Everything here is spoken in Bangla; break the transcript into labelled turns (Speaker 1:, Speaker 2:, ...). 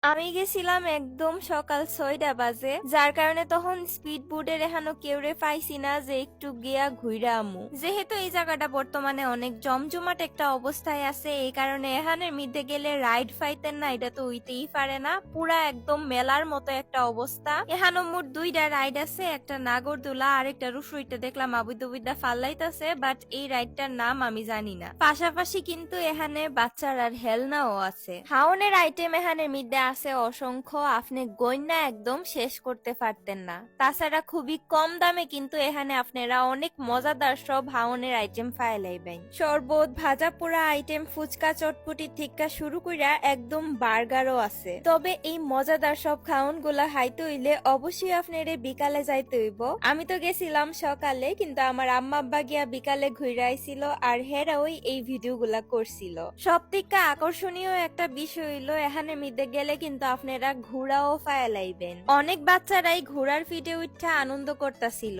Speaker 1: আমি গেছিলাম একদম সকাল 6টা বাজে, যার কারণে তখন স্পিড বোর্ডের এখানো কেউরে পাইছি না যে একটু গিয়া ঘুইরা আমু। যেহেতু এই জায়গাটা বর্তমানে অনেক জমজমাট একটা অবস্থায় আছে, এই কারণে এখানের মধ্যে গেলে রাইড ফাইতেন না, এটা তো হইতেই পারে না। পুরা একদম মেলার মতো একটা অবস্থা। এখানো মোট 2টা রাইড আছে, একটা নাগরদোলা আর একটা রুসুইতে দেখলাম আবুদুবিদা ফাল্লাইতাছে, বাট এই রাইডটার নাম আমি জানি না। পাশাপাশি কিন্তু এখানে বাচ্চার আর হেলনাও আছে। হাউনের আইটেম এখানের মধ্যে আছে অসংখ্য, আপনি গইনা একদম শেষ করতে পারতেন না। তাছাড়া খুবই কম দামে কিন্তু এখানে আপনারা অনেক মজাদার সব হাউনের আইটেম পাইলাইবেন। শরবত, ভাজা পোড়া আইটেম, ফুচকা, চটপটি থেকে শুরু কইরা একদম বার্গারও আছে। তবে এই মজাদার সব খাউন গুলা খাইতে হইলে অবশ্যই আপনারে বিকালে যাইতে হইব। আমি তো গেছিলাম সকালে, কিন্তু আমার আম্মা আব্বা গিয়া বিকালে ঘুরে আইছিল, আর হেরাওই এই ভিডিও গুলা করছিল। সব থেকে আকর্ষণীয় একটা বিষয় হইলো এখানে মিদে গেলে কিন্তু আপনারা ঘোড়াও ফায়ালাইবেন। অনেক বাচ্চারাই ঘোড়ার ফিটে উঠা আনন্দ করতাছিল।